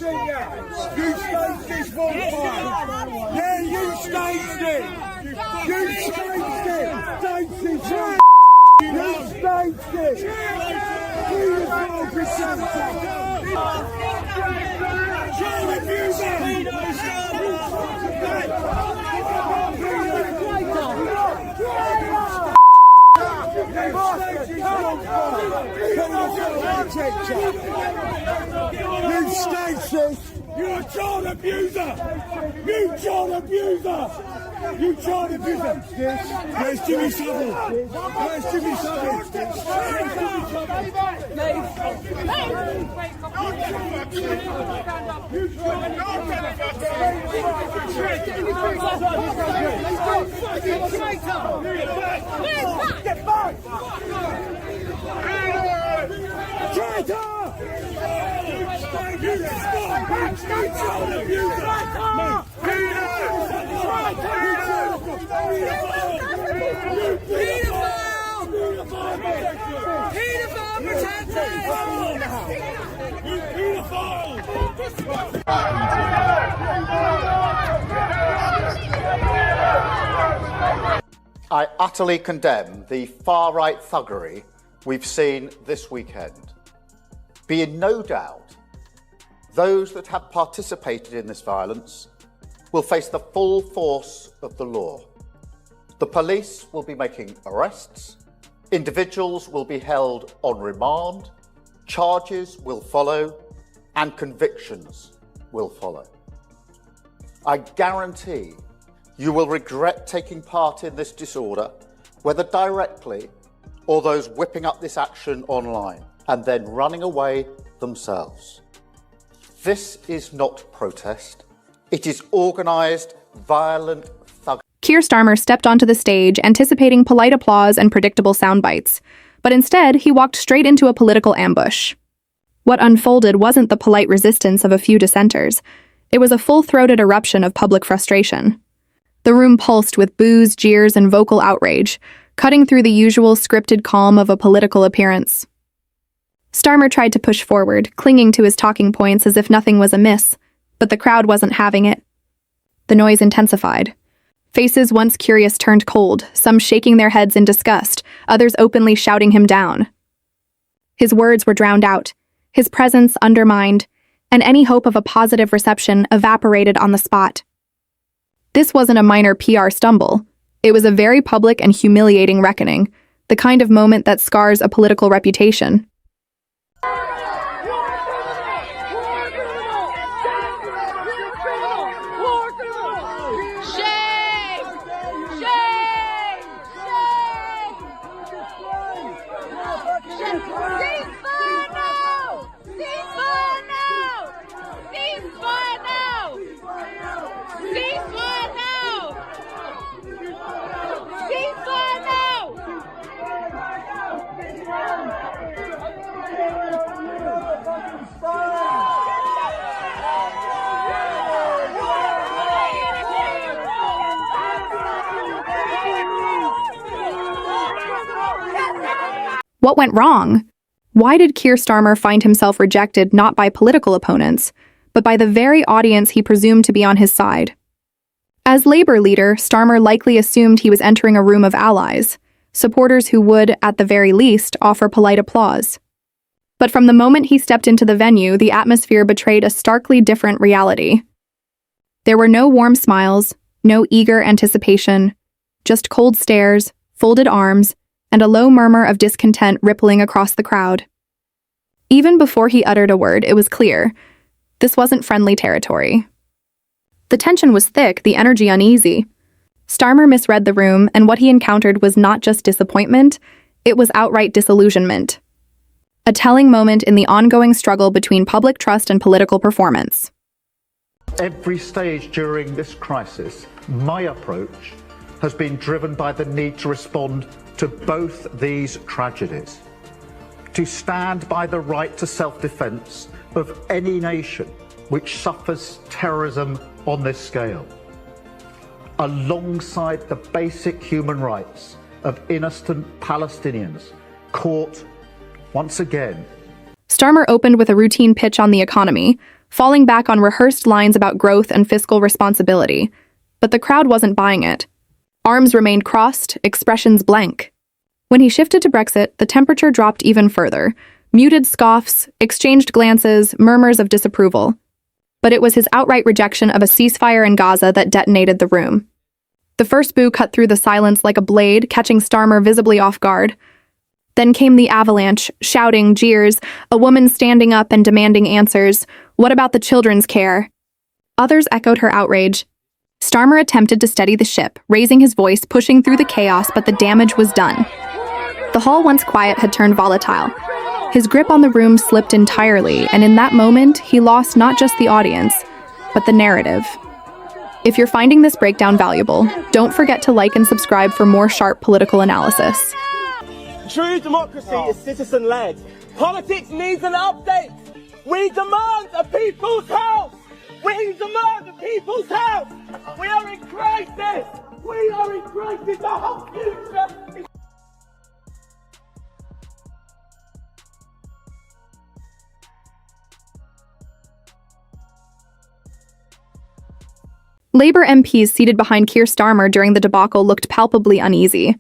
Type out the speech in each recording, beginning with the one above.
You staged this bonfire. Yeah, you staged it. You staged it. Staged it. You staged it. Beautiful presenter. Child abuser. You staged this! You're a child abuser! You child abuser! You child abuser! Where's Jimmy Savile? Where's Jimmy Savile? Get back! Traitor! You child abuser! I utterly condemn the far-right thuggery we've seen this weekend. Be in no doubt, those that have participated in this violence will face the full force of the law. The police will be making arrests, individuals will be held on remand, charges will follow, and convictions will follow. I guarantee you will regret taking part in this disorder, whether directly or those whipping up this action online and then running away themselves. This is not protest. It is organised, violent thug. Keir Starmer stepped onto the stage, anticipating polite applause and predictable sound bites, but instead he walked straight into a political ambush. What unfolded wasn't the polite resistance of a few dissenters. It was a full-throated eruption of public frustration. The room pulsed with boos, jeers, and vocal outrage, cutting through the usual scripted calm of a political appearance. Starmer tried to push forward, clinging to his talking points as if nothing was amiss, but the crowd wasn't having it. The noise intensified. Faces once curious turned cold, some shaking their heads in disgust, others openly shouting him down. His words were drowned out, his presence undermined, and any hope of a positive reception evaporated on the spot. This wasn't a minor PR stumble. It was a very public and humiliating reckoning, the kind of moment that scars a political reputation. What went wrong? Why did Keir Starmer find himself rejected not by political opponents, but by the very audience he presumed to be on his side? As Labour leader, Starmer likely assumed he was entering a room of allies, supporters who would, at the very least, offer polite applause. But from the moment he stepped into the venue, the atmosphere betrayed a starkly different reality. There were no warm smiles, no eager anticipation, just cold stares, folded arms, and a low murmur of discontent rippling across the crowd. Even before he uttered a word, it was clear. This wasn't friendly territory. The tension was thick, the energy uneasy. Starmer misread the room, and what he encountered was not just disappointment, it was outright disillusionment. A telling moment in the ongoing struggle between public trust and political performance. Every stage during this crisis, my approach has been driven by the need to respond to both these tragedies, to stand by the right to self-defense of any nation which suffers terrorism on this scale, alongside the basic human rights of innocent Palestinians caught once again. Starmer opened with a routine pitch on the economy, falling back on rehearsed lines about growth and fiscal responsibility. But the crowd wasn't buying it. Arms remained crossed, expressions blank. When he shifted to Brexit, the temperature dropped even further. Muted scoffs, exchanged glances, murmurs of disapproval. But it was his outright rejection of a ceasefire in Gaza that detonated the room. The first boo cut through the silence like a blade, catching Starmer visibly off guard. Then came the avalanche, shouting, jeers, a woman standing up and demanding answers. What about the children's care? Others echoed her outrage. Starmer attempted to steady the ship, raising his voice, pushing through the chaos, but the damage was done. The hall, once quiet, had turned volatile. His grip on the room slipped entirely, and in that moment, he lost not just the audience, but the narrative. If you're finding this breakdown valuable, don't forget to like and subscribe for more sharp political analysis. True democracy is citizen-led. Politics needs an update. We demand a people's house. We demand a people's house. We are in crisis. We are in crisis. Our whole future is... Labour MPs seated behind Keir Starmer during the debacle looked palpably uneasy.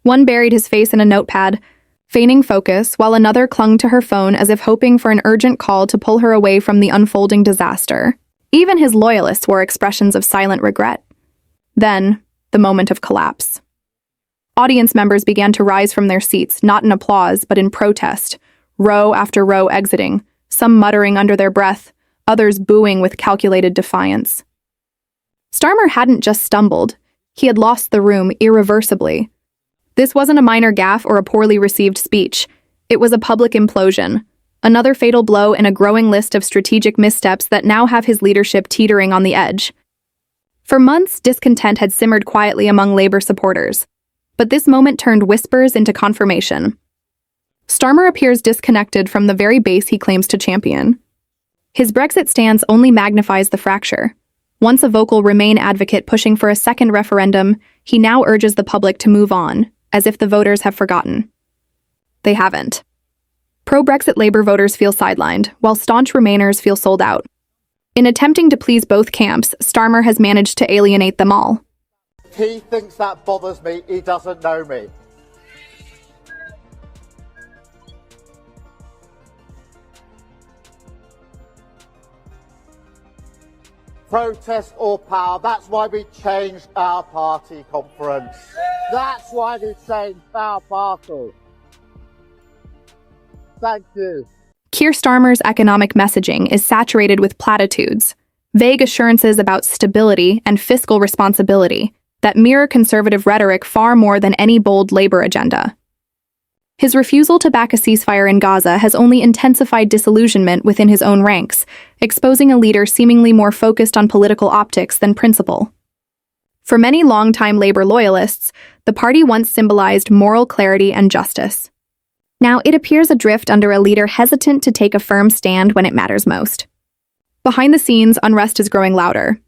One buried his face in a notepad, feigning focus, while another clung to her phone as if hoping for an urgent call to pull her away from the unfolding disaster. Even his loyalists wore expressions of silent regret. Then, the moment of collapse. Audience members began to rise from their seats, not in applause, but in protest, row after row exiting, some muttering under their breath, others booing with calculated defiance. Starmer hadn't just stumbled, he had lost the room irreversibly. This wasn't a minor gaffe or a poorly received speech. It was a public implosion, another fatal blow in a growing list of strategic missteps that now have his leadership teetering on the edge. For months, discontent had simmered quietly among Labour supporters, but this moment turned whispers into confirmation. Starmer appears disconnected from the very base he claims to champion. His Brexit stance only magnifies the fracture. Once a vocal Remain advocate pushing for a second referendum, he now urges the public to move on, as if the voters have forgotten. They haven't. Pro-Brexit Labour voters feel sidelined, while staunch Remainers feel sold out. In attempting to please both camps, Starmer has managed to alienate them all. He thinks that bothers me, he doesn't know me. Protest or power, that's why we changed our party conference. That's why we changed our party. Thank you. Keir Starmer's economic messaging is saturated with platitudes, vague assurances about stability and fiscal responsibility that mirror conservative rhetoric far more than any bold Labour agenda. His refusal to back a ceasefire in Gaza has only intensified disillusionment within his own ranks, exposing a leader seemingly more focused on political optics than principle. For many longtime Labour loyalists, the party once symbolized moral clarity and justice. Now it appears adrift under a leader hesitant to take a firm stand when it matters most. Behind the scenes, unrest is growing louder.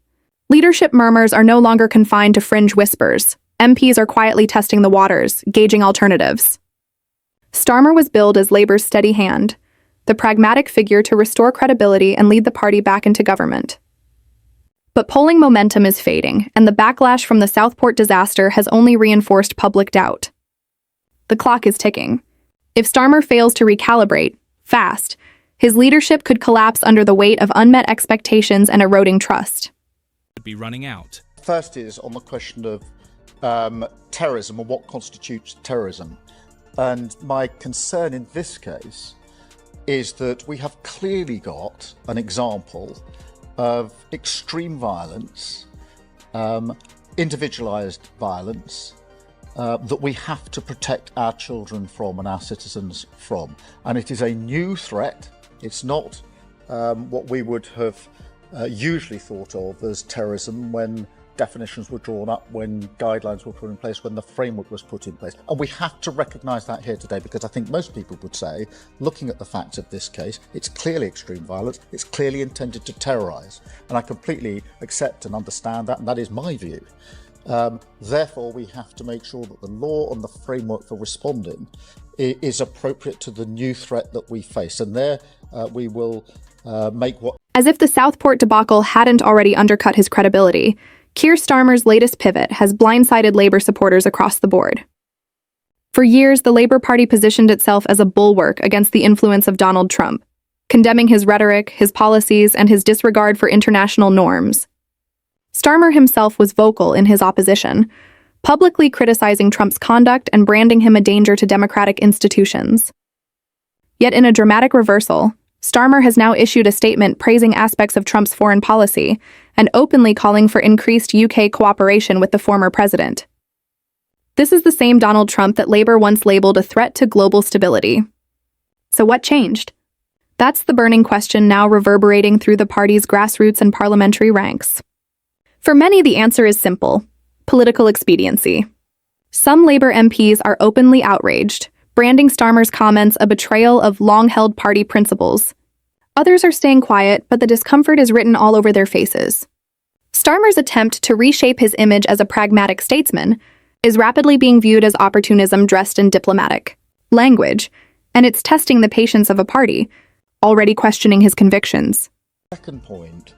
Leadership murmurs are no longer confined to fringe whispers. MPs are quietly testing the waters, gauging alternatives. Starmer was billed as Labour's steady hand, the pragmatic figure to restore credibility and lead the party back into government. But polling momentum is fading, and the backlash from the Southport disaster has only reinforced public doubt. The clock is ticking. If Starmer fails to recalibrate, fast, his leadership could collapse under the weight of unmet expectations and eroding trust. Be running out. First is on the question of terrorism and what constitutes terrorism. And my concern in this case is that we have clearly got an example of extreme violence, individualised violence, that we have to protect our children from and our citizens from. And it is a new threat. It's not what we would have usually thought of as terrorism when definitions were drawn up, when guidelines were put in place, when the framework was put in place. And we have to recognise that here today, because I think most people would say, looking at the facts of this case, it's clearly extreme violence, it's clearly intended to terrorise. And I completely accept and understand that, and that is my view. Therefore, we have to make sure that the law and the framework for responding is appropriate to the new threat that we face. And there we will make what. As if the Southport debacle hadn't already undercut his credibility, Keir Starmer's latest pivot has blindsided Labour supporters across the board. For years, the Labour Party positioned itself as a bulwark against the influence of Donald Trump, condemning his rhetoric, his policies, and his disregard for international norms. Starmer himself was vocal in his opposition, publicly criticizing Trump's conduct and branding him a danger to democratic institutions. Yet in a dramatic reversal, Starmer has now issued a statement praising aspects of Trump's foreign policy and openly calling for increased UK cooperation with the former president. This is the same Donald Trump that Labour once labeled a threat to global stability. So what changed? That's the burning question now reverberating through the party's grassroots and parliamentary ranks. For many, the answer is simple: political expediency. Some Labour MPs are openly outraged, branding Starmer's comments a betrayal of long-held party principles. Others are staying quiet, but the discomfort is written all over their faces. Starmer's attempt to reshape his image as a pragmatic statesman is rapidly being viewed as opportunism dressed in diplomatic language, and it's testing the patience of a party already questioning his convictions. Second point,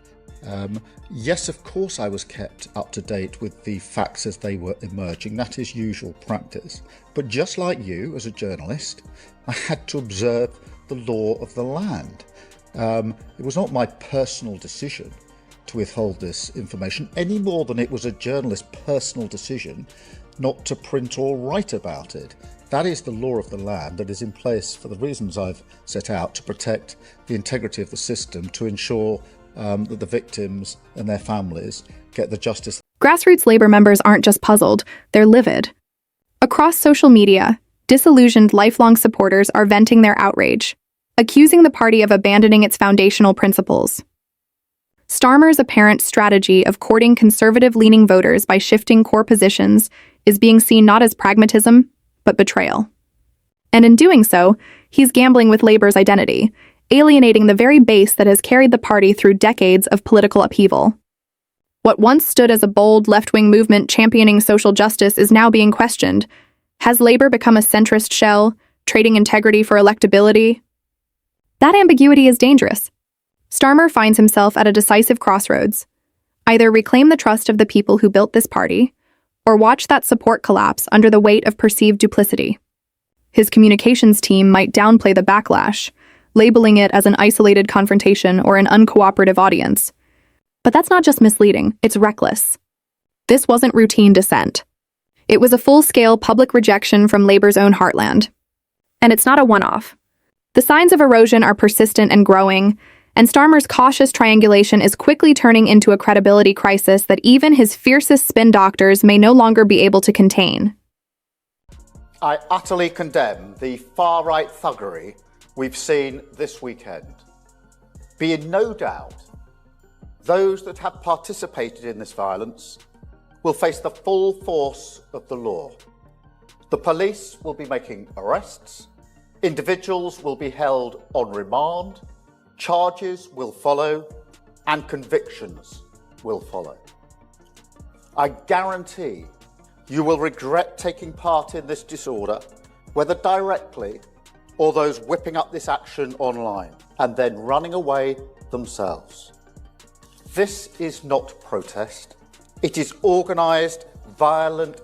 yes, of course I was kept up to date with the facts as they were emerging. That is usual practice. But just like you, as a journalist, I had to observe the law of the land. It was not my personal decision to withhold this information, any more than it was a journalist's personal decision not to print or write about it. That is the law of the land that is in place for the reasons I've set out, to protect the integrity of the system, to ensure that the victims and their families get the justice. Grassroots Labour members aren't just puzzled, they're livid. Across social media, disillusioned lifelong supporters are venting their outrage, accusing the party of abandoning its foundational principles. Starmer's apparent strategy of courting conservative-leaning voters by shifting core positions is being seen not as pragmatism, but betrayal. And in doing so, he's gambling with Labour's identity, alienating the very base that has carried the party through decades of political upheaval. What once stood as a bold left-wing movement championing social justice is now being questioned. Has Labour become a centrist shell, trading integrity for electability? That ambiguity is dangerous. Starmer finds himself at a decisive crossroads. Either reclaim the trust of the people who built this party, or watch that support collapse under the weight of perceived duplicity. His communications team might downplay the backlash, labeling it as an isolated confrontation or an uncooperative audience. But that's not just misleading, it's reckless. This wasn't routine dissent. It was a full-scale public rejection from Labour's own heartland. And it's not a one-off. The signs of erosion are persistent and growing, and Starmer's cautious triangulation is quickly turning into a credibility crisis that even his fiercest spin doctors may no longer be able to contain. I utterly condemn the far-right thuggery we've seen this weekend. Be in no doubt, those that have participated in this violence will face the full force of the law. The police will be making arrests, individuals will be held on remand, charges will follow, and convictions will follow. I guarantee you will regret taking part in this disorder, whether directly or those whipping up this action online and then running away themselves. This is not protest. It is organised, violent.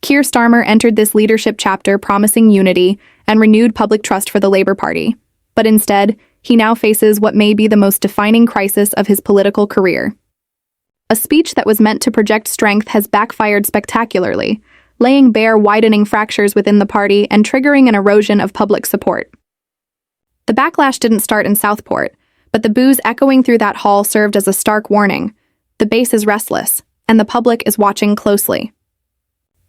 Keir Starmer entered this leadership chapter promising unity and renewed public trust for the Labour Party. But instead, he now faces what may be the most defining crisis of his political career. A speech that was meant to project strength has backfired spectacularly, laying bare widening fractures within the party and triggering an erosion of public support. The backlash didn't start in Southport, but the boos echoing through that hall served as a stark warning. The base is restless, and the public is watching closely.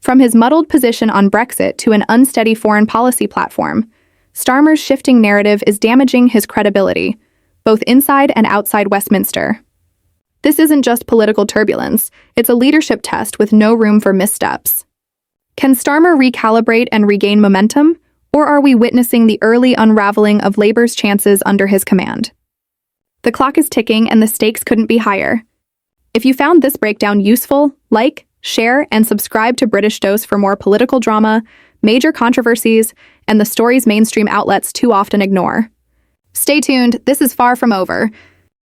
From his muddled position on Brexit to an unsteady foreign policy platform, Starmer's shifting narrative is damaging his credibility, both inside and outside Westminster. This isn't just political turbulence, it's a leadership test with no room for missteps. Can Starmer recalibrate and regain momentum, or are we witnessing the early unraveling of Labour's chances under his command? The clock is ticking and the stakes couldn't be higher. If you found this breakdown useful, like, share, and subscribe to British Dose for more political drama, major controversies, and the stories mainstream outlets too often ignore. Stay tuned, this is far from over.